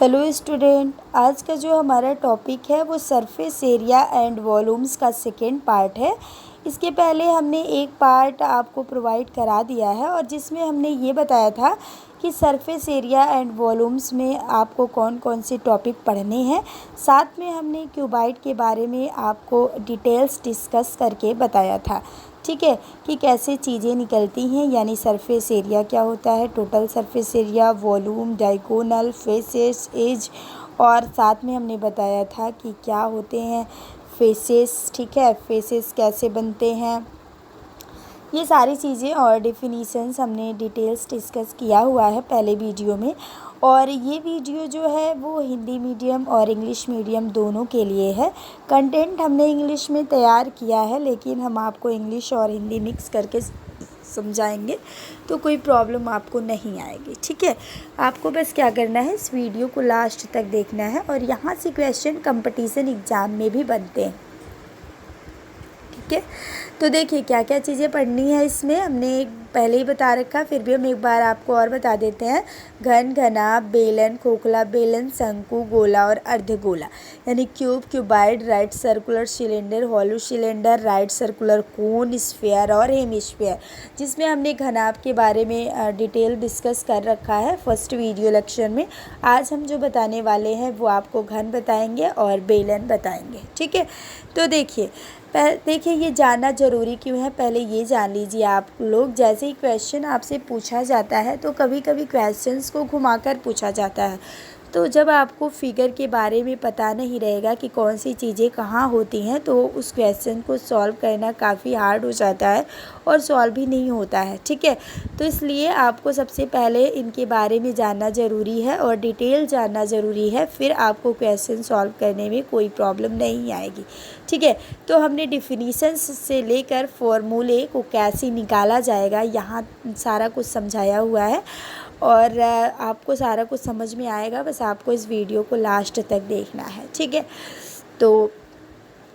Hello student, आज का जो हमारा टॉपिक है वो सरफेस एरिया एंड वॉल्यूम्स का सेकेंड पार्ट है। इसके पहले हमने एक पार्ट आपको प्रोवाइड करा दिया है और जिसमें हमने ये बताया था कि सरफेस एरिया एंड वॉल्यूम्स में आपको कौन कौन से टॉपिक पढ़ने हैं। साथ में हमने क्यूबाइड के बारे में आपको डिटेल्स डिस्कस करके बताया था, ठीक है, कि कैसे चीज़ें निकलती हैं, यानी सरफेस एरिया क्या होता है, total surface area, volume, diagonal, faces, edge, और साथ में हमने बताया था कि क्या होते हैं फेसेस, ठीक है, फेसेस कैसे बनते हैं, ये सारी चीज़ें और डिफिनीशंस हमने डिटेल्स डिस्कस किया हुआ है पहले वीडियो में। और ये वीडियो जो है वो हिंदी मीडियम और इंग्लिश मीडियम दोनों के लिए है। कंटेंट हमने इंग्लिश में तैयार किया है, लेकिन हम आपको इंग्लिश और हिंदी मिक्स करके समझाएंगे तो कोई प्रॉब्लम आपको नहीं आएगी, ठीक है। आपको बस क्या करना है, इस वीडियो को लास्ट तक देखना है और यहाँ से क्वेश्चन कंपटीशन एग्ज़ाम में भी बनते हैं, ठीक है। तो देखिए क्या क्या चीज़ें पढ़नी है, इसमें हमने पहले ही बता रखा, फिर भी हम एक बार आपको और बता देते हैं। घन, घना, बेलन, खोखला, बेलन, शंकु, गोला और अर्धगोला, यानी cube, cuboid, right circular cylinder, hollow cylinder, right circular cone, sphere और हेमिस्फीयर, जिसमें हमने घनाभ के बारे में डिटेल डिस्कस कर रखा है फर्स्ट वीडियो लेक्चर में। आज हम जो बताने वाले हैं वो आपको घन बताएंगे और बेलन बताएंगे, ठीक है। तो देखिए ये जानना ज़रूरी क्यों है, पहले ये जान लीजिए आप लोग। जैसे ही क्वेश्चन आपसे पूछा जाता है तो कभी कभी क्वेश्चंस को घुमाकर पूछा जाता है, तो जब आपको फिगर के बारे में पता नहीं रहेगा कि कौन सी चीज़ें कहाँ होती हैं तो उस क्वेश्चन को सॉल्व करना काफ़ी हार्ड हो जाता है और सॉल्व भी नहीं होता है, ठीक है। तो इसलिए आपको सबसे पहले इनके बारे में जानना ज़रूरी है और डिटेल जानना ज़रूरी है, फिर आपको क्वेश्चन सॉल्व करने में कोई प्रॉब्लम नहीं आएगी, ठीक है। तो हमने डिफिनीशंस से लेकर फॉर्मूले को कैसे निकाला जाएगा यहाँ सारा कुछ समझाया हुआ है और आपको सारा कुछ समझ में आएगा, बस आपको इस वीडियो को लास्ट तक देखना है, ठीक है। तो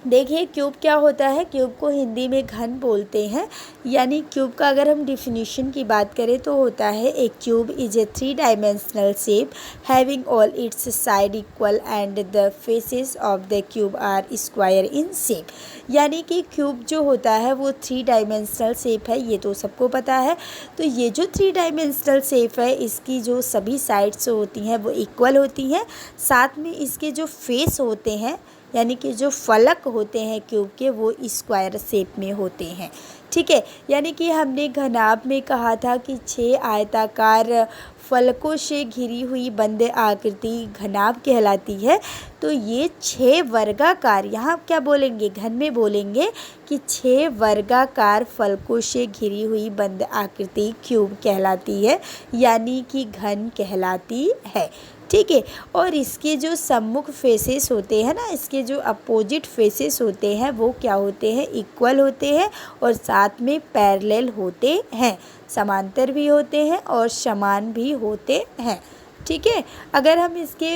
देखिए क्यूब क्या होता है, क्यूब को हिंदी में घन बोलते हैं, यानी क्यूब का अगर हम डिफिनीशन की बात करें तो होता है a cube is a 3 dimensional shape having all its side equal and the faces of the cube are square in shape. यानी कि क्यूब जो होता है वो 3 डायमेंशनल शेप है, ये तो सबको पता है। तो ये जो 3 डायमेंशनल शेप है इसकी जो सभी साइड्स होती हैं वो इक्वल होती हैं, साथ में इसके जो फेस होते हैं यानी कि जो फलक होते हैं क्यूब के वो स्क्वायर शेप में होते हैं, ठीक है। यानी कि हमने घनाभ में कहा था कि 6 आयताकार फलकों से घिरी हुई बंद आकृति घनाभ कहलाती है। तो ये 6 वर्गाकार, यहाँ क्या बोलेंगे, घन में बोलेंगे कि 6 वर्गाकार फलकों से घिरी हुई बंद आकृति क्यूब कहलाती है, यानी कि घन कहलाती है, ठीक है। और इसके जो सम्मुख फेसेस होते हैं ना, इसके जो अपोजिट फेसेस होते हैं वो क्या होते हैं, इक्वल होते हैं और साथ में पैरेलल होते हैं, समांतर भी होते हैं और समान भी होते हैं, ठीक है। अगर हम इसके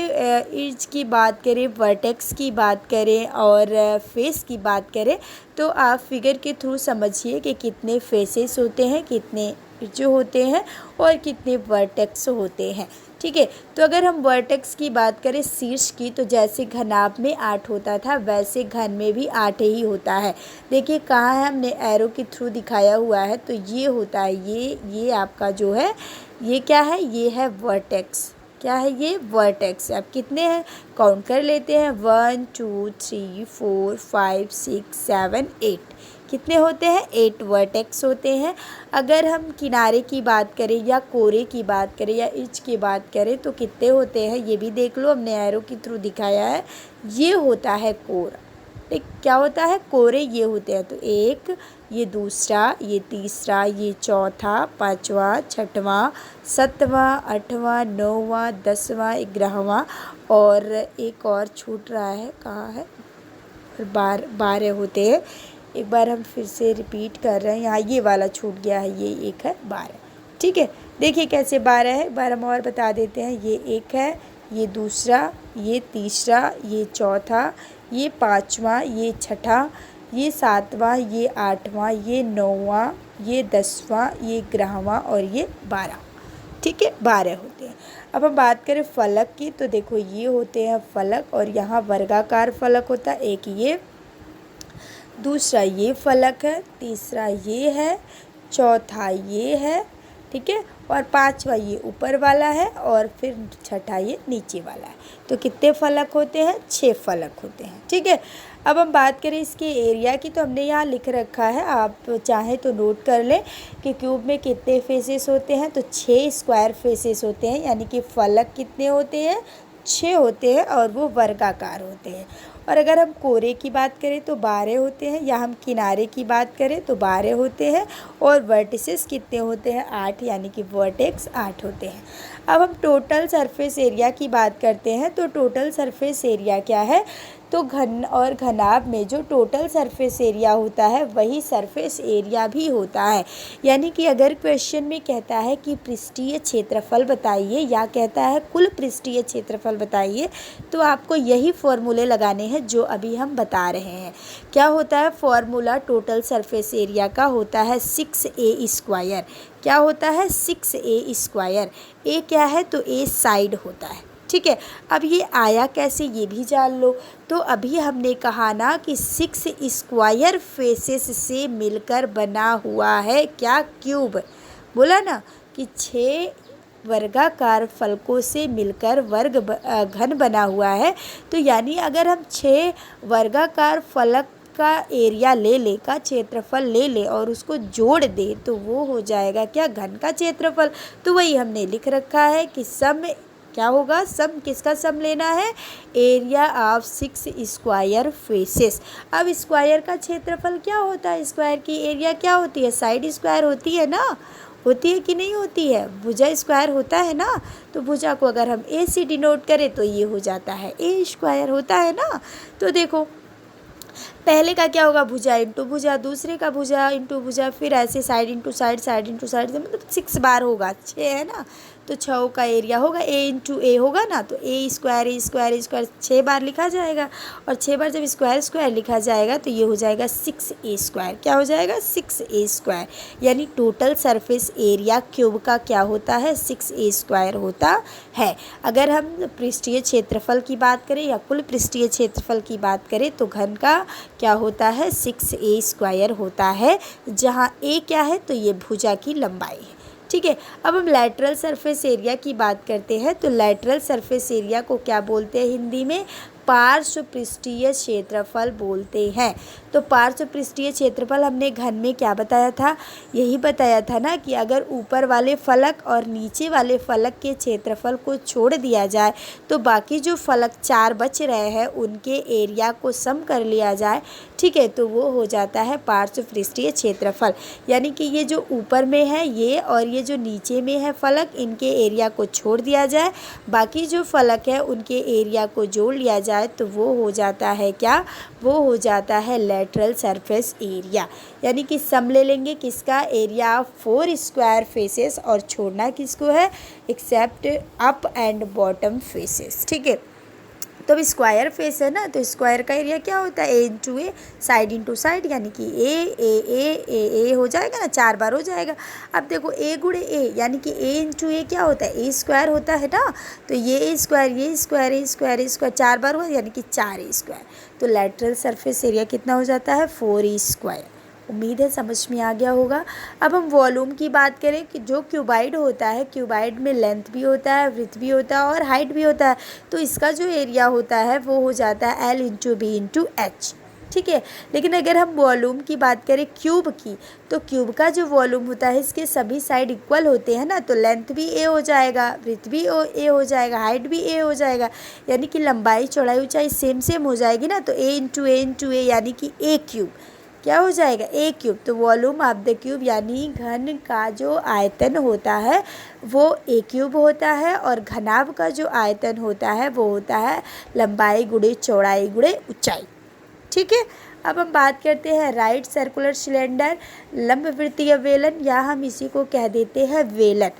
एज की बात करें, वर्टेक्स की बात करें और फेस की बात करें तो आप फिगर के थ्रू समझिए कि कितने फेसेस होते हैं, कितने जो होते हैं और कितने वर्टेक्स होते हैं, ठीक है। तो अगर हम वर्टेक्स की बात करें शीर्ष की, तो जैसे घनाभ में 8 होता था वैसे घन में भी 8 ही होता है। देखिए कहाँ है, हमने एरो के थ्रू दिखाया हुआ है, तो ये होता है, ये आपका जो है ये क्या है, ये है वर्टेक्स, क्या है ये वर्टेक्स। अब कितने हैं काउंट कर लेते हैं, 1 2 3 4 5 6 7 8, कितने होते हैं, 8 वर्टेक्स होते हैं। अगर हम किनारे की बात करें या कोरे की बात करें या एज की बात करें तो कितने होते हैं, ये भी देख लो, हमने एरो के थ्रू दिखाया है, ये होता है कोर, एक क्या होता है, कोरे ये होते हैं। तो एक, ये दूसरा, ये तीसरा, ये चौथा, पाँचवा, छठवां, सातवां, आठवां, नौवां, 10वां, 11वां और एक और छूट रहा है, कहाँ है, 12 होते हैं। एक बार हम फिर से रिपीट कर रहे हैं, यहाँ ये वाला छूट गया है, ये एक है 12, ठीक है। देखिए कैसे 12 है, एक बार हम और बता देते हैं, ये एक है, ये दूसरा, ये तीसरा, ये चौथा, ये पाँचवा, ये छठा, ये 7वां, ये 8वां, ये 9वां, ये 10वां, ये 11वां और ये 12, ठीक है, 12 होते हैं। अब हम बात करें फलक की, तो देखो ये होते हैं फलक और यहाँ वर्गाकार फलक होता है। एक ये, दूसरा ये फलक है, तीसरा ये है, चौथा ये है, ठीक है, और पांचवा ये ऊपर वाला है और फिर छठा ये नीचे वाला है। तो कितने फलक होते हैं? 6 फलक होते हैं, ठीक है। अब हम बात करें इसके एरिया की, तो हमने यहाँ लिख रखा है, आप चाहें तो नोट कर लें कि क्यूब में कितने फेसेस होते हैं। तो 6 स्क्वायर फेसेस होते हैं, यानी कि फलक कितने होते हैं? 6 होते हैं और वो वर्गाकार होते हैं। और अगर हम कोरे की बात करें तो 12 होते हैं, या हम किनारे की बात करें तो 12 होते हैं। और वर्टिसेस कितने होते हैं? 8, यानी कि वर्टेक्स 8 होते हैं। अब हम टोटल सरफेस एरिया की बात करते हैं। तो टोटल सरफेस एरिया क्या है? तो घन और घनाभ में जो टोटल सरफेस एरिया होता है वही सरफेस एरिया भी होता है। यानी कि अगर क्वेश्चन में कहता है कि पृष्ठीय क्षेत्रफल बताइए या कहता है कुल पृष्ठीय क्षेत्रफल बताइए, तो आपको यही फॉर्मूले लगाने हैं जो अभी हम बता रहे हैं। क्या होता है फॉर्मूला टोटल सरफेस एरिया का? होता है 6a²। क्या होता है? 6a²। ए क्या है? तो ए साइड होता है, ठीक है। अब ये आया कैसे ये भी जान लो। तो अभी हमने कहा ना कि 6 स्क्वायर फेसेस से मिलकर बना हुआ है क्या? क्यूब। बोला ना कि 6 वर्गाकार फलकों से मिलकर घन बना हुआ है। तो यानी अगर हम 6 वर्गाकार फलक का एरिया ले ले, का क्षेत्रफल ले ले और उसको जोड़ दे, तो वो हो जाएगा क्या? घन का क्षेत्रफल। तो वही हमने लिख रखा है कि सम क्या होगा? सम किसका सम लेना है? Area of 6 square faces. अब स्क्वायर का क्षेत्रफल क्या होता है? स्क्वायर की एरिया क्या होती है? साइड स्क्वायर होती है ना? होती है कि नहीं होती है? भुजा स्क्वायर होता है ना? तो भुजा को अगर हम ए से डिनोट करें तो ये हो जाता है ए स्क्वायर होता है ना। तो देखो पहले का क्या होगा? भुजा इंटू भुजा, दूसरे का भुजा इंटू भुजा, फिर ऐसे side into side, side into side, मतलब 6 बार होगा। 6 है ना, तो 6 का एरिया होगा ए इंटू ए होगा ना, तो ए स्क्वायर ए स्क्वायर ए स्क्वायर 6 बार लिखा जाएगा। और 6 बार जब स्क्वायर स्क्वायर लिखा जाएगा तो ये हो जाएगा 6a²। क्या हो जाएगा? 6a²। यानी टोटल सरफेस एरिया क्यूब का क्या होता है? 6a² होता है। अगर हम पृष्ठीय क्षेत्रफल की बात करें या कुल पृष्ठीय क्षेत्रफल की बात करें तो घन का क्या होता है? 6a² होता है, जहाँ ए क्या है? तो ये भुजा की लंबाई है, ठीक है। अब हम लैटरल सरफेस एरिया की बात करते हैं। तो लैटरल सरफेस एरिया को क्या बोलते हैं हिंदी में? पार्श्व पृष्ठीय क्षेत्रफल बोलते हैं। तो पार्श्व पृष्ठीय क्षेत्रफल हमने घन में क्या बताया था? यही बताया था ना कि अगर ऊपर वाले फलक और नीचे वाले फलक के क्षेत्रफल को छोड़ दिया जाए तो बाकी जो फलक 4 बच रहे हैं उनके एरिया को सम कर लिया जाए, ठीक है, तो वो हो जाता है पार्श्व पृष्ठीय क्षेत्रफल। यानी कि ये जो ऊपर में है ये और ये जो नीचे में है फलक, इनके एरिया को छोड़ दिया जाए, बाकी जो फलक है उनके एरिया को जोड़ लिया जाए, तो वो हो जाता है क्या? वो हो जाता है लैटरल सरफेस एरिया। यानी कि सम ले लेंगे किसका? एरिया ऑफ 4 स्क्वायर फेसेस, और छोड़ना किसको है? Except up and bottom faces, ठीक है। तो अब स्क्वायर फेस है ना, तो स्क्वायर का एरिया क्या होता है? ए इंटू ए, साइड इंटू साइड, यानी कि ए ए ए ए ए हो जाएगा ना, 4 बार हो जाएगा। अब देखो ए गुणे ए, यानी कि ए इंटू ए क्या होता है? ए स्क्वायर होता है ना, तो ये स्क्वायर ये स्क्वायर ए स्क्वायर ए स्क्वायर 4 बार हुआ, यानी कि 4a²। तो लैटरल सरफेस एरिया कितना हो जाता है? 4a²। उम्मीद है समझ में आ गया होगा। अब हम वॉल्यूम की बात करें कि जो क्यूबाइड होता है, क्यूबाइड में लेंथ भी होता है, विड्थ भी होता है और हाइट भी होता है। तो इसका जो एरिया होता है वो हो जाता है L into B into H, ठीक है। लेकिन अगर हम वॉल्यूम की बात करें क्यूब की, तो क्यूब का जो वॉल्यूम होता है इसके सभी साइड इक्वल होते हैं ना, तो लेंथ भी ए हो जाएगा, विड्थ भी ए हो जाएगा, हाइट भी ए हो जाएगा, यानी कि लंबाई चौड़ाई ऊंचाई सेम सेम हो जाएगी ना। तो ए इंटू ए यानी कि ए क्यूब क्या हो जाएगा? ए क्यूब। तो वॉल्यूम ऑफ द क्यूब यानी घन का जो आयतन होता है वो ए क्यूब होता है, और घनाभ का जो आयतन होता है वो होता है लंबाई गुणे चौड़ाई गुणे ऊंचाई, ठीक है। अब हम बात करते हैं राइट सर्कुलर सिलेंडर, लंबवृत्तीय बेलन, या हम इसी को कह देते हैं वेलन।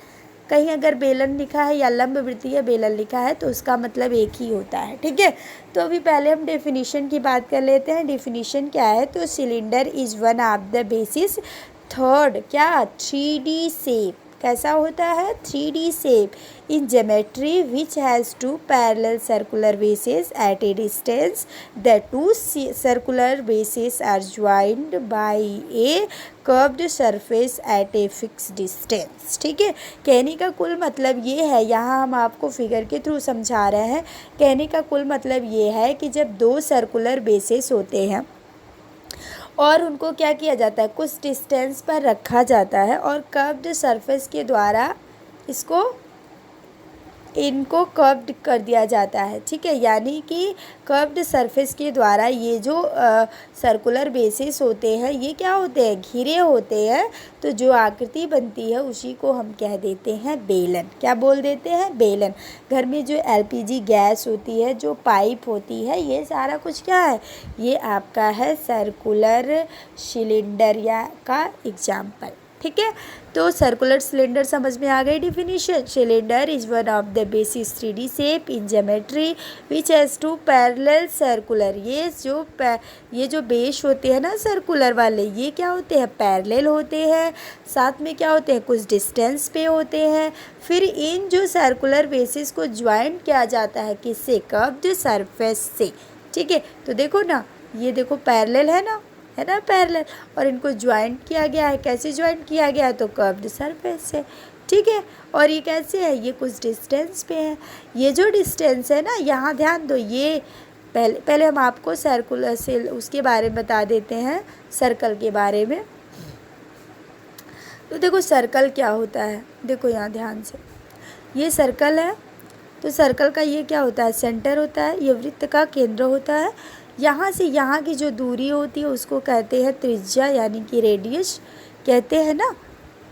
कहीं अगर बेलन लिखा है या लंबवृत्तीय बेलन लिखा है तो उसका मतलब एक ही होता है, ठीक है। तो अभी पहले हम डेफिनेशन की बात कर लेते हैं। डेफिनेशन क्या है? तो cylinder is one of the basis third क्या 3D शेप, कैसा होता है 3D shape in geometry which has two parallel circular bases at a distance the two circular bases are joined by a curved surface at a fix distance. ठीक है, कहने का कुल मतलब ये है, यहाँ हम आपको फिगर के थ्रू समझा रहे हैं। कहने का कुल मतलब ये है कि जब दो सर्कुलर बेसेस होते हैं और उनको क्या किया जाता है, कुछ डिस्टेंस पर रखा जाता है और कर्व्ड सरफेस के द्वारा इनको कर्व्ड कर दिया जाता है। ठीक है, यानी कि कर्व्ड सरफेस के द्वारा ये जो सर्कुलर बेसिस होते हैं ये क्या होते हैं, घिरे होते हैं। तो जो आकृति बनती है उसी को हम कह देते हैं बेलन। क्या बोल देते हैं, बेलन। घर में जो LPG गैस होती है, जो पाइप होती है, ये सारा कुछ क्या है, ये आपका है सर्कुलर सिलेंडर या का एग्जाम्पल। ठीक है, तो सर्कुलर सिलेंडर समझ में आ गई definition. Cylinder is one of the basis 3D shape in geometry which has two parallel circular. ये जो बेस होते हैं ना सर्कुलर वाले, ये क्या होते हैं, पैरेलल होते हैं, साथ में क्या होते हैं, कुछ डिस्टेंस पे होते हैं। फिर इन जो सर्कुलर बेसिस को ज्वाइंट किया जाता है किससे, कर्व्ड सरफेस से। ठीक है, तो देखो ना, ये देखो पैरेलल है ना पैरेलल, और इनको ज्वाइंट किया गया है। कैसे ज्वाइंट किया गया है, तो कर्व्ड सरफेस से। ठीक है, और ये कैसे है, ये कुछ डिस्टेंस पे है। ये जो डिस्टेंस है ना, यहाँ ध्यान दो, ये पहले हम आपको सर्कुलर से उसके बारे में बता देते हैं, सर्कल के बारे में। तो देखो सर्कल क्या होता है, देखो यहाँ ध्यान से, ये सर्कल है। तो सर्कल का ये क्या होता है, सेंटर होता है, ये वृत्त का केंद्र होता है। यहाँ से यहाँ की जो दूरी होती है उसको कहते हैं त्रिज्या, यानी कि रेडियस कहते हैं ना।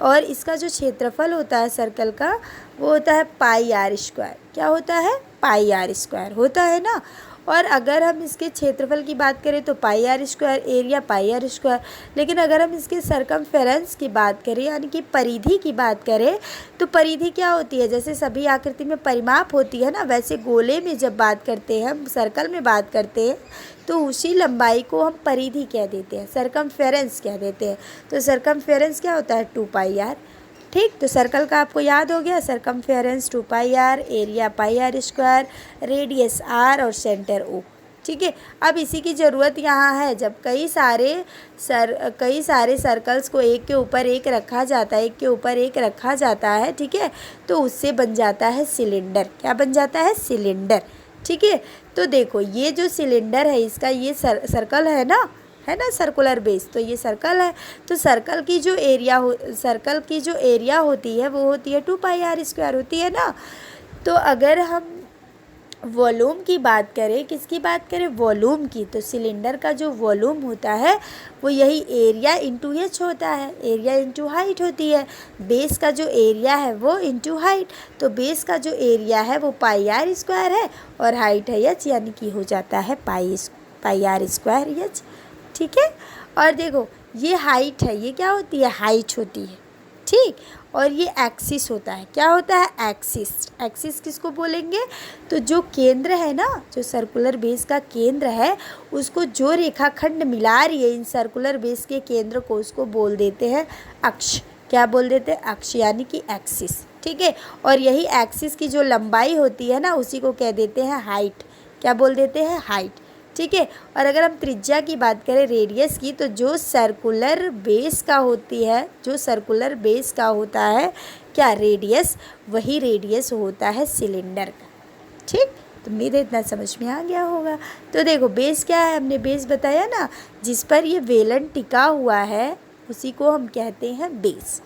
और इसका जो क्षेत्रफल होता है सर्कल का, वो होता है πr²। क्या होता है, πr² होता है ना। और अगर हम इसके क्षेत्रफल की बात करें तो πr², एरिया πr²। लेकिन अगर हम इसके सरकमफेरेंस की बात करें, यानी कि परिधि की बात करें, तो परिधि क्या होती है, जैसे सभी आकृति में परिमाप होती है ना, वैसे गोले में जब बात करते हैं, हम सर्कल में बात करते हैं, तो उसी लंबाई को हम परिधि कह देते हैं, सरकमफेरेंस कह देते हैं। तो सरकमफेरेंस क्या होता है, 2πr। ठीक, तो सर्कल का आपको याद हो गया, circumference 2πr, area πr², radius r और सेंटर O। ठीक है, अब इसी की ज़रूरत यहाँ है, जब कई सारे सर्कल्स को एक के ऊपर एक रखा जाता है, एक के ऊपर एक रखा जाता है। ठीक है, तो उससे बन जाता है सिलेंडर। क्या बन जाता है, सिलेंडर। ठीक है, तो देखो ये जो सिलेंडर है, इसका ये सर्कल है ना सर्कुलर बेस, तो ये सर्कल है। तो सर्कल की जो एरिया होती है वो होती है 2πr² होती है ना। तो अगर हम वॉल्यूम की बात करें, किसकी बात करें, वॉल्यूम की, तो सिलेंडर का जो वॉल्यूम होता है वो यही एरिया इंटू H होता है। एरिया इंटू हाइट होती है। बेस का जो एरिया है वो इंटू हाइट, तो बेस का जो एरिया है वो πr² है और हाइट है H, यानी कि हो जाता है πr²H। ठीक है, और देखो ये हाइट है, ये क्या होती है, हाइट होती है। ठीक, और ये एक्सिस होता है। क्या होता है, एक्सिस। एक्सिस किसको बोलेंगे, तो जो केंद्र है ना, जो सर्कुलर बेस का केंद्र है, उसको जो रेखाखंड मिला रही है इन सर्कुलर बेस के केंद्र को, उसको बोल देते हैं अक्ष। क्या बोल देते हैं, अक्ष, यानी कि एक्सिस। ठीक है, और यही एक्सिस की जो लंबाई होती है ना, उसी को कह देते हैं हाइट। क्या बोल देते हैं, हाइट। ठीक है, और अगर हम त्रिज्या की बात करें, रेडियस की, तो जो सर्कुलर बेस का होता है क्या, रेडियस, वही रेडियस होता है सिलेंडर का। ठीक, तो उम्मीद है इतना समझ में आ गया होगा। तो देखो बेस क्या है, हमने बेस बताया ना, जिस पर ये बेलन टिका हुआ है उसी को हम कहते हैं बेस।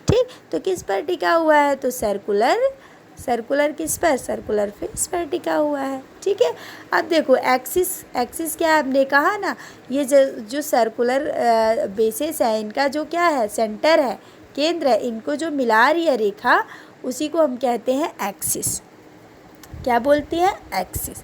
ठीक, तो किस पर टिका हुआ है, तो सर्कुलर किस पर, सर्कुलर फेस पर टिका हुआ है। ठीक है, अब देखो एक्सिस क्या है, हमने कहा ना, ये जो सर्कुलर बेसिस है, इनका जो क्या है, सेंटर है, केंद्र है, इनको जो मिला रही है रेखा, उसी को हम कहते हैं एक्सिस। क्या बोलते हैं, एक्सिस।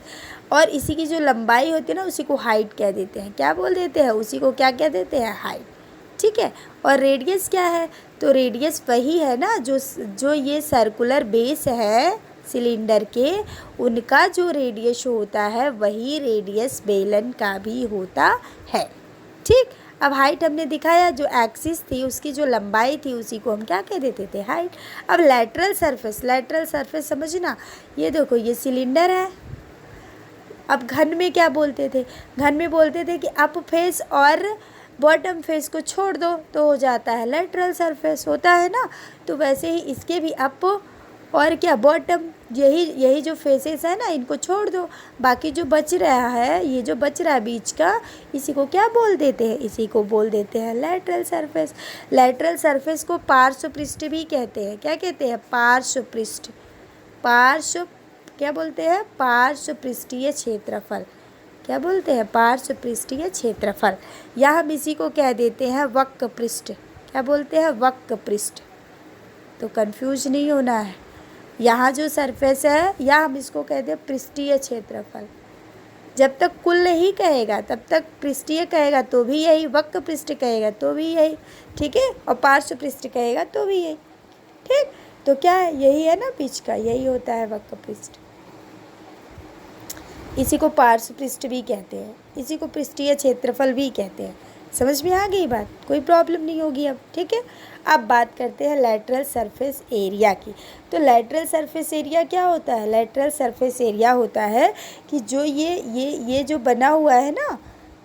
और इसी की जो लंबाई होती है ना, उसी को हाइट कह देते हैं। क्या बोल देते हैं, उसी को क्या कह देते हैं, हाइट। ठीक है, और रेडियस क्या है, तो रेडियस वही है ना, जो ये सर्कुलर बेस है सिलेंडर के, उनका जो रेडियस होता है वही रेडियस बेलन का भी होता है। ठीक, अब हाइट हमने दिखाया, जो एक्सिस थी उसकी जो लंबाई थी उसी को हम क्या कह देते थे, हाइट। अब लेटरल सरफेस समझना, ये देखो ये सिलेंडर है। अब घन में क्या बोलते थे, घन में बोलते थे कि अप फेस और बॉटम फेस को छोड़ दो तो हो जाता है लेटरल सरफेस, होता है ना। तो वैसे ही इसके भी अप और क्या बॉटम, यही जो फेसेस है ना इनको छोड़ दो, बाकी जो बच रहा है, ये जो बच रहा है बीच का, इसी को क्या बोल देते हैं, इसी को बोल देते हैं लेटरल सरफेस। लेटरल सरफेस को पार्श्व पृष्ठ भी कहते हैं। क्या कहते हैं, पार्श्व पृष्ठ। पार्श्व क्या बोलते हैं, पार्श्व पृष्ठीय क्षेत्रफल। क्या बोलते हैं, पार्श्व पृष्ठीय क्षेत्रफल। या हम इसी को कह देते हैं वक्र पृष्ठ। क्या बोलते हैं, वक्र पृष्ठ। तो कंफ्यूज नहीं होना है, यहाँ जो सरफेस है या हम इसको कहते हैं पृष्ठीय क्षेत्रफल। जब तक कुल नहीं कहेगा तब तक पृष्ठीय कहेगा तो भी यही, वक्र पृष्ठ कहेगा तो भी यही, ठीक है, और पार्श्व पृष्ठ कहेगा तो भी यही, ठीक। तो क्या है, यही है ना बीच का, यही होता है वक्र पृष्ठ। इसी को पार्श्व पृष्ठ भी कहते हैं, इसी को पृष्ठीय क्षेत्रफल भी कहते हैं। समझ में आ गई बात, कोई प्रॉब्लम नहीं होगी अब, ठीक है। अब बात करते हैं लेटरल सरफेस एरिया की। तो लेटरल सरफेस एरिया क्या होता है, लेटरल सरफेस एरिया होता है कि जो ये जो बना हुआ है ना,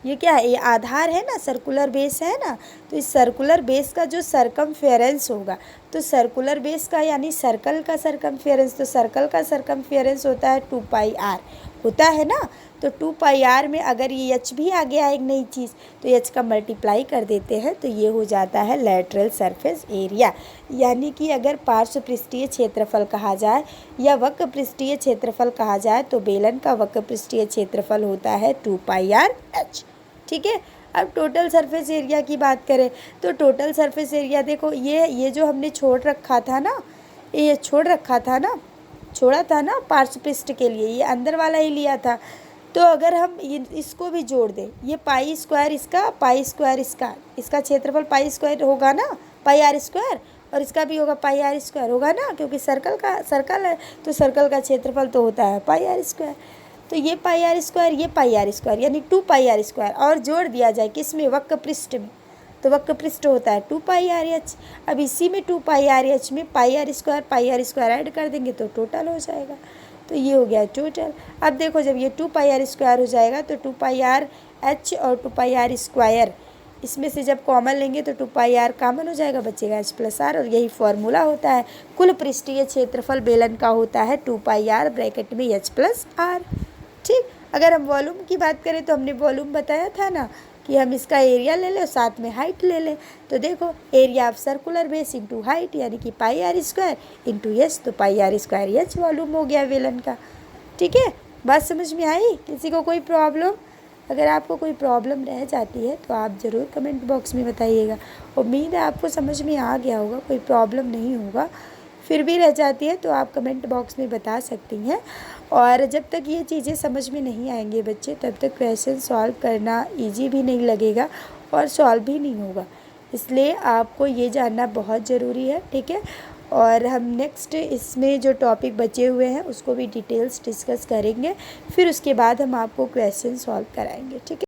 ये क्या है, ये आधार है ना, सर्कुलर बेस है ना, तो इस सर्कुलर बेस का जो सरकमफेरेंस होगा, तो सर्कुलर बेस का यानी सर्कल का सरकमफेरेंस, तो सर्कल का सरकमफेरेंस होता है 2πr, होता है ना। तो 2πr में अगर ये h भी आ गया एक नई चीज़, तो h का मल्टीप्लाई कर देते हैं, तो ये हो जाता है लेटरल सरफेस एरिया। यानी कि अगर पार्श्व पृष्ठीय क्षेत्रफल कहा जाए या वक्र पृष्ठीय क्षेत्रफल कहा जाए, तो बेलन का वक्र पृष्ठीय क्षेत्रफल होता है 2πrh, ठीक है। अब टोटल सरफेस एरिया की बात करें, तो टोटल सरफेस एरिया देखो, ये जो हमने छोड़ रखा था ना, ये छोड़ रखा था ना, छोड़ा था ना पार्श्व पृष्ठ के लिए, ये अंदर वाला ही लिया था। तो अगर हम इसको भी जोड़ दें, ये पाई स्क्वायर इसका, पाई स्क्वायर इसका क्षेत्रफल पाई स्क्वायर होगा ना, πr², और इसका भी होगा πr² होगा ना, क्योंकि सर्कल है, तो सर्कल का क्षेत्रफल तो होता है πr²। तो ये πr², ये πr², यानी 2πr², और जोड़ दिया जाए किस में, वक्र पृष्ठ में, तो वक्र पृष्ठ होता है 2πrh। अब इसी में 2πrh में πr² ऐड कर देंगे तो टोटल हो जाएगा। तो ये हो गया टोटल। अब देखो जब ये 2πr² हो जाएगा तो 2πrh और 2πr², इसमें से जब कॉमन लेंगे तो 2πr कॉमन हो जाएगा, बचेगा h+r, और यही फॉर्मूला होता है। कुल पृष्ठीय क्षेत्रफल बेलन का होता है 2πr ब्रैकेट में h+r, ठीक। अगर हम वॉल्यूम की बात करें तो हमने वॉल्यूम बताया था ना कि हम इसका एरिया ले लें साथ में हाइट ले लें। तो देखो area of circular base into height, यानी कि πr² इंटू h, तो πr² h वॉल्यूम हो गया बेलन का, ठीक है। बात समझ में आई, किसी को कोई प्रॉब्लम? अगर आपको कोई प्रॉब्लम रह जाती है तो आप ज़रूर कमेंट बॉक्स में बताइएगा। उम्मीद है आपको समझ में आ गया होगा, कोई प्रॉब्लम नहीं होगा। फिर भी रह जाती है तो आप कमेंट बॉक्स में बता सकती हैं। और जब तक ये चीज़ें समझ में नहीं आएंगे बच्चे, तब तक क्वेश्चन सॉल्व करना इजी भी नहीं लगेगा और सॉल्व भी नहीं होगा। इसलिए आपको ये जानना बहुत ज़रूरी है, ठीक है। और हम नेक्स्ट इसमें जो टॉपिक बचे हुए हैं उसको भी डिटेल्स डिस्कस करेंगे, फिर उसके बाद हम आपको क्वेश्चन सॉल्व कराएंगे, ठीक है।